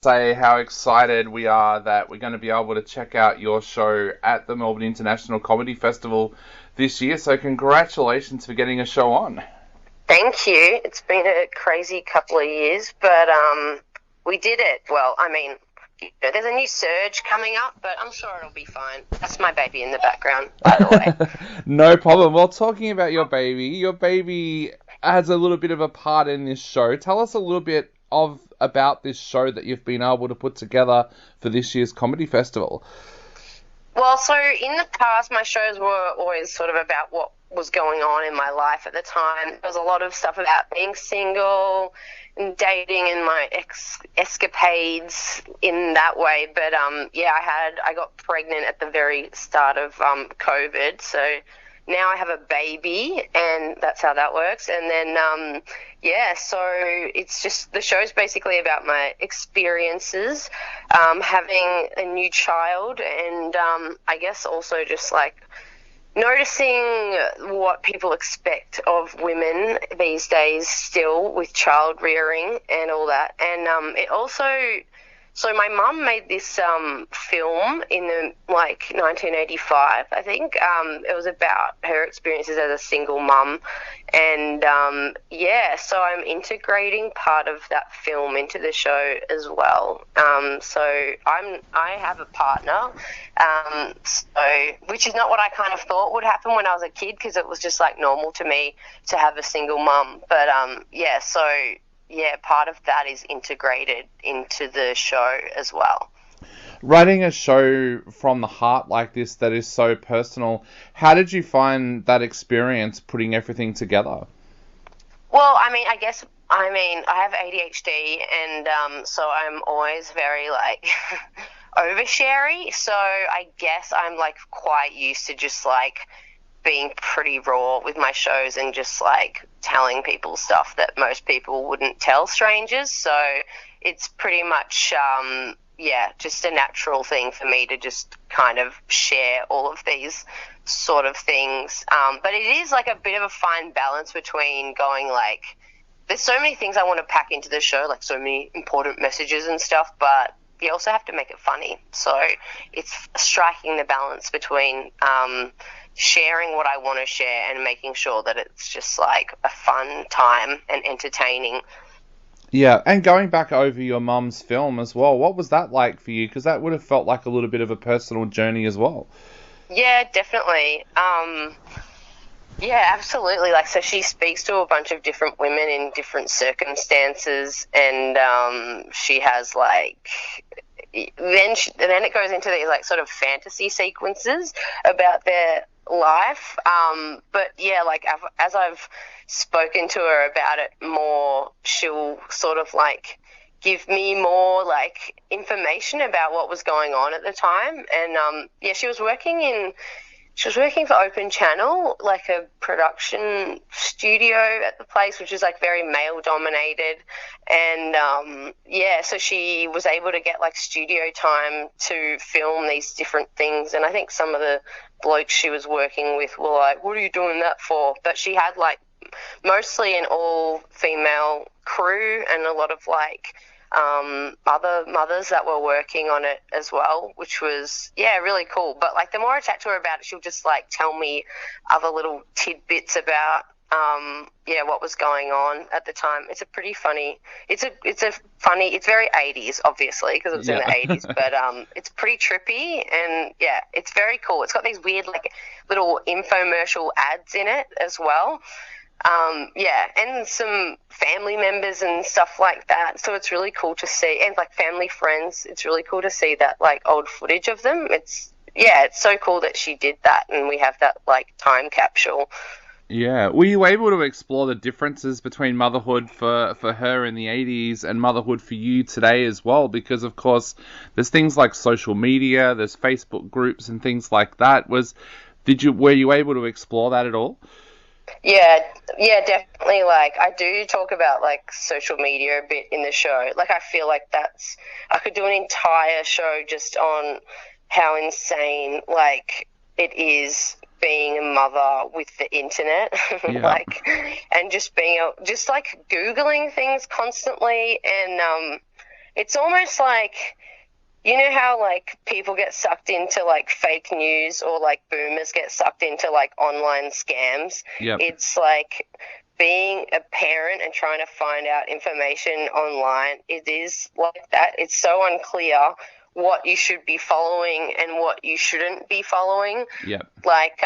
say how excited we are that we're going to be able to check out your show at the Melbourne International Comedy Festival this year. So congratulations for getting a show on. Thank you. It's been a crazy couple of years, but we did it. Well, I mean, there's a new surge coming up, but I'm sure it'll be fine. That's my baby in the background, by the way. No problem. Well, talking about your baby has a little bit of a part in this show. Tell us a little bit about this show that you've been able to put together for this year's comedy festival. Well, so in the past, my shows were always sort of about what was going on in my life at the time. There was a lot of stuff about being single and dating and my escapades in that way. But I got pregnant at the very start of COVID, so now I have a baby, and that's how that works. And then so it's just the show's basically about my experiences having a new child, and I guess also just like noticing what people expect of women these days still with child rearing and all that. And it also, so my mum made this film in the 1985, I think. It was about her experiences as a single mum, and so I'm integrating part of that film into the show as well. So I have a partner, which is not what I kind of thought would happen when I was a kid, because it was just like normal to me to have a single mum. But part of that is integrated into the show as well. Writing a show from the heart like this that is so personal, how did you find that experience putting everything together? Well, I have ADHD, and so I'm always very oversharey. So I guess I'm quite used to just being pretty raw with my shows and just telling people stuff that most people wouldn't tell strangers. So it's pretty much just a natural thing for me to just kind of share all of these sort of things. But it is a bit of a fine balance between going there's so many things I want to pack into the show, so many important messages and stuff, but you also have to make it funny. So it's striking the balance between sharing what I want to share and making sure that it's just a fun time and entertaining. Yeah, and going back over your mum's film as well, what was that like for you? Because that would have felt like a little bit of a personal journey as well. Yeah, definitely. Absolutely. So she speaks to a bunch of different women in different circumstances, and she has then it goes into these sort of fantasy sequences about their life. As I've spoken to her about it more, she'll sort of give me more information about what was going on at the time. And she was working for Open Channel, a production studio at the place, which is very male dominated. And so she was able to get studio time to film these different things. And I think some of the blokes she was working with were what are you doing that for? But she had mostly an all female crew and a lot of other mothers that were working on it as well, which was really cool. But the more I chat to her about it, she'll just tell me other little tidbits about what was going on at the time. It's a pretty funny. It's very 80s, obviously, because it was in the 80s, but it's pretty trippy, and it's very cool. It's got these weird little infomercial ads in it as well. And some family members and stuff like that. So it's really cool to see, and family friends. It's really cool to see that old footage of them. It's so cool that she did that, and we have that time capsule. Yeah. Were you able to explore the differences between motherhood for her in the 80s and motherhood for you today as well? Because, of course, there's things like social media, there's Facebook groups and things like that. Were you able to explore that at all? Yeah, definitely. I do talk about social media a bit in the show. I feel I could do an entire show just on how insane it is being a mother with the internet. Yeah. And just being Googling things constantly, and it's almost like, you know how, like, people get sucked into, like, fake news, or, like, boomers get sucked into, like, online scams? Yep. It's like being a parent and trying to find out information online. It is like that. It's so unclear what you should be following and what you shouldn't be following. Yep. Like,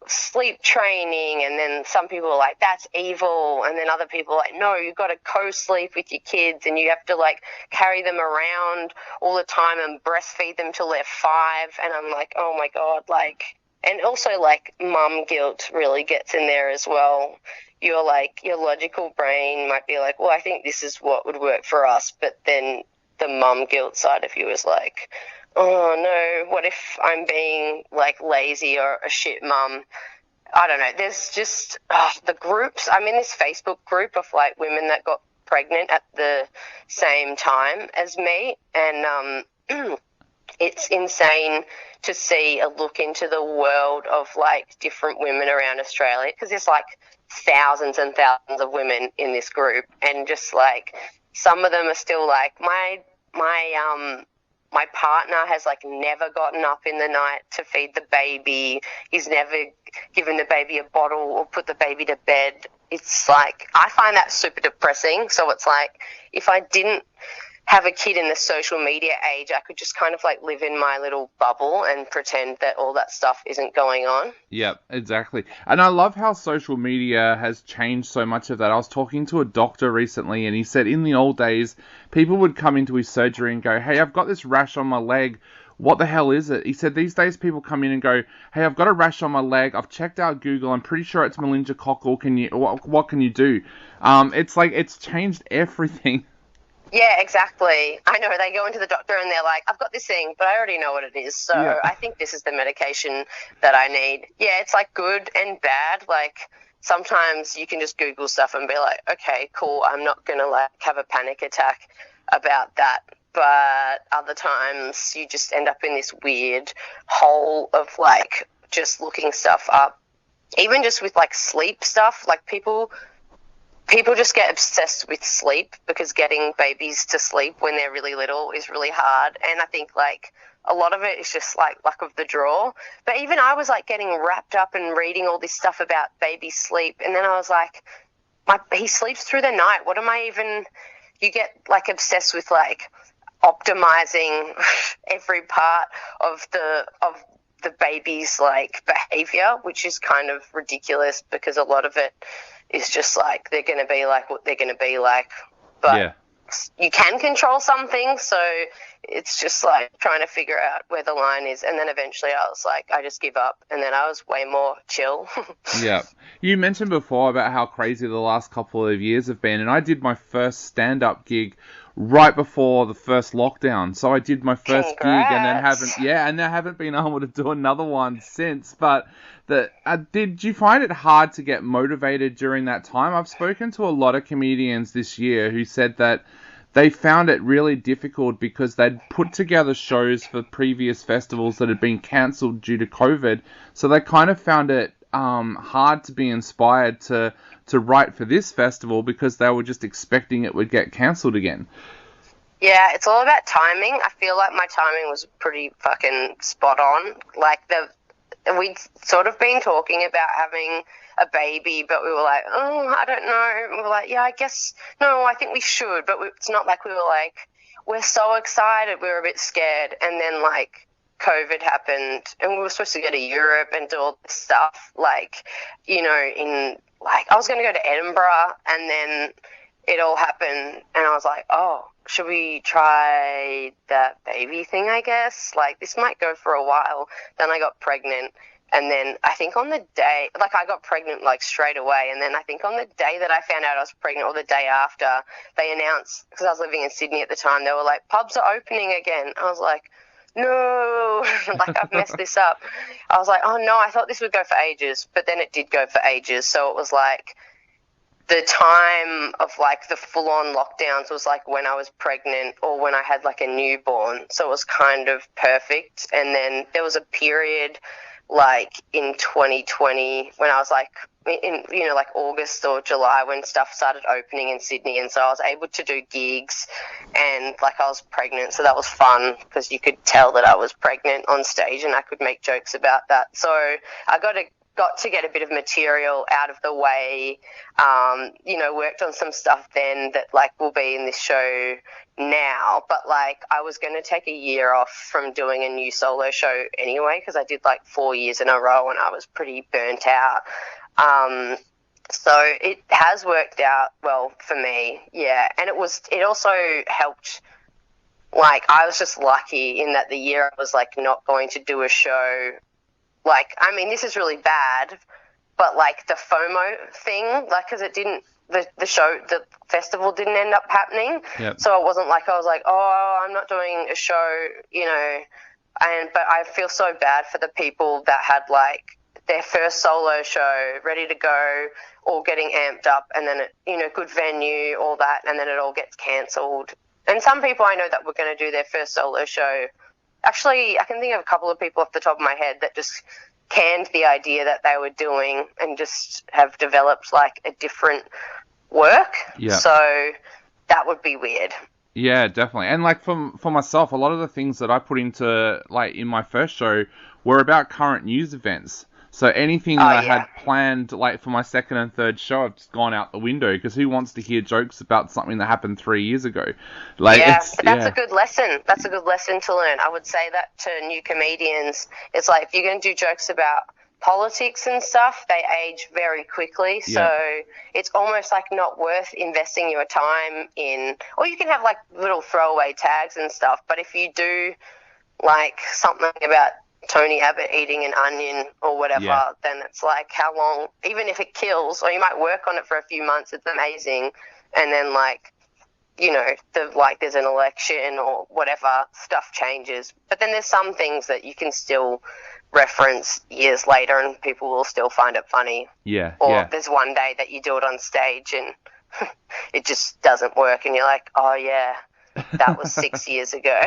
sleep training, and then some people are like, that's evil, and then other people are like, no, you've got to co-sleep with your kids, and you have to, like, carry them around all the time and breastfeed them till they're 5, and I'm like, oh my God, like, and also, like, mum guilt really gets in there as well. You're like, your logical brain might be like, well, I think this is what would work for us, but then the mum guilt side of you is like, oh no, what if I'm being, like, lazy or a shit mum? I don't know. There's just the groups. I'm in this Facebook group of, like, women that got pregnant at the same time as me, and it's insane to see a look into the world of, like, different women around Australia, because there's, like, thousands and thousands of women in this group, and just, like, some of them are still like, my partner has, like, never gotten up in the night to feed the baby. He's never given the baby a bottle or put the baby to bed. It's like, I find that super depressing. So it's like, if I didn't have a kid in the social media age, I could just kind of, like, live in my little bubble and pretend that all that stuff isn't going on. Yep, exactly. And I love how social media has changed so much of that. I was talking to a doctor recently, and he said in the old days, people would come into his surgery and go, hey, I've got this rash on my leg. What the hell is it? He said these days people come in and go, hey, I've got a rash on my leg. I've checked out Google. I'm pretty sure it's meningococcal. What can you do? It's like, it's changed everything. Yeah, exactly. I know, they go into the doctor and they're like, I've got this thing, but I already know what it is, so yeah. I think this is the medication that I need. Yeah, it's, like, good and bad. Like, sometimes you can just Google stuff and be like, okay, cool, I'm not going to, like, have a panic attack about that. But other times you just end up in this weird hole of, like, just looking stuff up. Even just with, like, sleep stuff, like, people just get obsessed with sleep, because getting babies to sleep when they're really little is really hard. And I think, like, a lot of it is just, like, luck of the draw. But even I was, like, getting wrapped up and reading all this stuff about baby sleep. And then I was like, he sleeps through the night. What am I even... You get, like, obsessed with, like, optimizing every part of the baby's, like, behavior, which is kind of ridiculous, because a lot of it is just like, they're going to be like what they're going to be like. But yeah, you can control some things, so it's just, like, trying to figure out where the line is. And then eventually I was like, I just give up, and then I was way more chill. Yeah. You mentioned before about how crazy the last couple of years have been, and I did my first stand-up gig right before the first lockdown. So I did my first gig, and then haven't been able to do another one since. But did you find it hard to get motivated during that time? I've spoken to a lot of comedians this year who said that they found it really difficult because they'd put together shows for previous festivals that had been cancelled due to COVID. So they kind of found it hard to be inspired to write for this festival, because they were just expecting it would get cancelled again. Yeah, it's all about timing. I feel like my timing was pretty fucking spot on. Like, we'd sort of been talking about having a baby, but we were like, oh, I don't know. We were like, yeah, I guess, no, I think we should. But it's not like we were like, we're so excited. We were a bit scared. And then, like, COVID happened, and we were supposed to go to Europe and do all this stuff. Like, you know, I was going to go to Edinburgh, and then it all happened, and I was like, oh, should we try that baby thing, I guess? Like, this might go for a while. Then I got pregnant, and then I think on the day, like, I got pregnant, like, straight away, and then I think on the day that I found out I was pregnant, or the day after, they announced, because I was living in Sydney at the time, they were like, pubs are opening again. I was like, no, like, I've messed this up. I was like, oh no, I thought this would go for ages, but then it did go for ages. So it was like, the time of, like, the full-on lockdowns was, like, when I was pregnant or when I had, like, a newborn. So it was kind of perfect. And then there was a period like in 2020 when I was like in like August or July when stuff started opening in Sydney, and so I was able to do gigs, and like I was pregnant, so that was fun because you could tell that I was pregnant on stage and I could make jokes about that. So I got to get a bit of material out of the way, worked on some stuff then that like will be in this show now, but like I was going to take a year off from doing a new solo show anyway because I did like 4 years in a row and I was pretty burnt out. So it has worked out well for me, yeah, and it also helped. Like I was just lucky in that the year I was like not going to do a show. Like, I mean, this is really bad, but like the FOMO thing, like, because it didn't, the festival didn't end up happening. Yep. So it wasn't like I was like, oh, I'm not doing a show, but I feel so bad for the people that had like their first solo show ready to go, all getting amped up, and then it, good venue, all that, and then it all gets cancelled. And some people I know that were going to do their first solo show. Actually, I can think of a couple of people off the top of my head that just canned the idea that they were doing and just have developed like a different work. Yeah. So that would be weird. Yeah, definitely. And like for myself, a lot of the things that I put into like in my first show were about current news events. So anything that I had planned, like for my second and third show, I've just gone out the window because who wants to hear jokes about something that happened 3 years ago? Like, but that's a good lesson. That's a good lesson to learn. I would say that to new comedians. It's like if you're going to do jokes about politics and stuff, they age very quickly. So it's almost like not worth investing your time in. Or you can have like little throwaway tags and stuff. But if you do like something about Tony Abbott eating an onion or whatever, then it's like how long, even if it kills, or you might work on it for a few months, it's amazing, and then like, there's an election or whatever, stuff changes. But then there's some things that you can still reference years later and people will still find it funny. Or there's one day that you do it on stage and it just doesn't work and you're like, oh yeah, that was 6 years ago.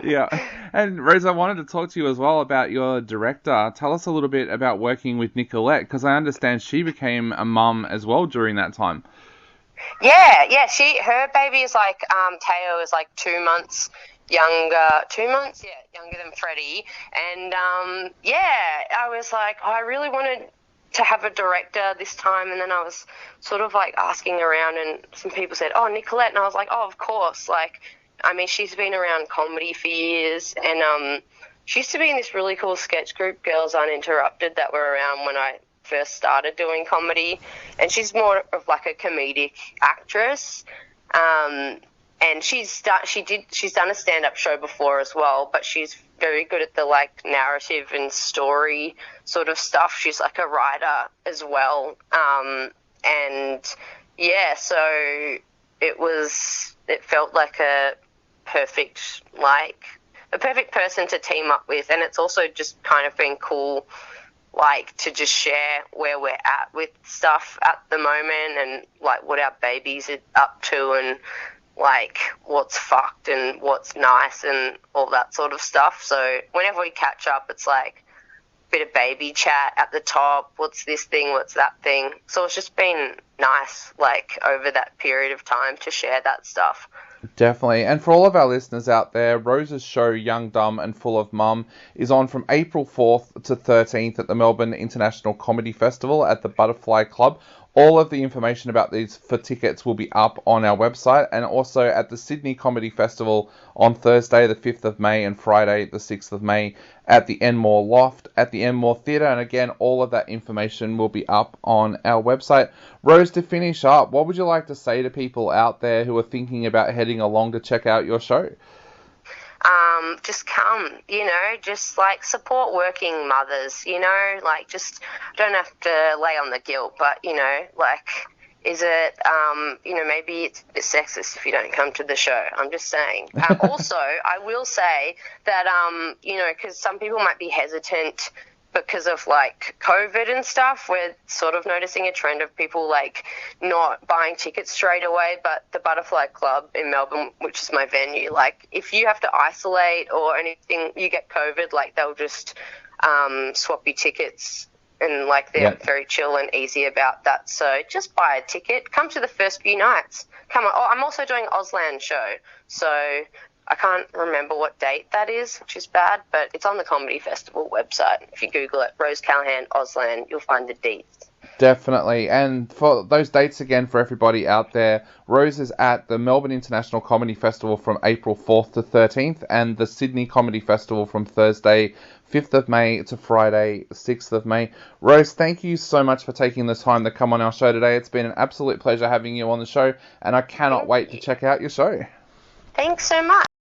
Yeah. And Rose, I wanted to talk to you as well about your director. Tell us a little bit about working with Nicolette, because I understand she became a mum as well during that time. Yeah. Her baby is like, Teo is like 2 months younger, younger than Freddie. And, I was like, I really wanted to have a director this time, and then I was sort of like asking around and some people said, oh, Nicolette, and I was like, oh, of course, like, I mean, she's been around comedy for years, and she used to be in this really cool sketch group, Girls Uninterrupted, that were around when I first started doing comedy, and she's more of like a comedic actress, and she's done a stand-up show before as well, but she's very good at the like narrative and story sort of stuff. She's like a writer as well. So it felt like a perfect person to team up with, and it's also just kind of been cool like to just share where we're at with stuff at the moment and like what our babies are up to and like what's fucked and what's nice and all that sort of stuff. So whenever we catch up, it's like a bit of baby chat at the top. What's this thing? What's that thing? So it's just been nice, like over that period of time to share that stuff. Definitely. And for all of our listeners out there, Rose's show, Young, Dumb and Full of Mum, is on from April 4th to 13th at the Melbourne International Comedy Festival at the Butterfly Club. All of the information about these for tickets will be up on our website, and also at the Sydney Comedy Festival on Thursday the 5th of May and Friday the 6th of May at the Enmore Loft at the Enmore Theatre. And again, all of that information will be up on our website. Rose, to finish up, what would you like to say to people out there who are thinking about heading along to check out your show? Just come, just like support working mothers, like just don't have to lay on the guilt, but, like, is it, maybe it's a bit sexist if you don't come to the show. I'm just saying. Also, I will say that, because some people might be hesitant because of like COVID and stuff, we're sort of noticing a trend of people like not buying tickets straight away. But the Butterfly Club in Melbourne, which is my venue, like if you have to isolate or anything, you get COVID, like they'll just swap your tickets, and like they're very chill and easy about that. So just buy a ticket. Come to the first few nights. Come on. Oh, I'm also doing Auslan show. So I can't remember what date that is, which is bad, but it's on the Comedy Festival website. If you Google it, Rose Callaghan, Auslan, you'll find the deets. Definitely. And for those dates again for everybody out there, Rose is at the Melbourne International Comedy Festival from April 4th to 13th and the Sydney Comedy Festival from Thursday 5th of May to Friday 6th of May. Rose, thank you so much for taking the time to come on our show today. It's been an absolute pleasure having you on the show, and I cannot wait to check out your show. Thanks so much.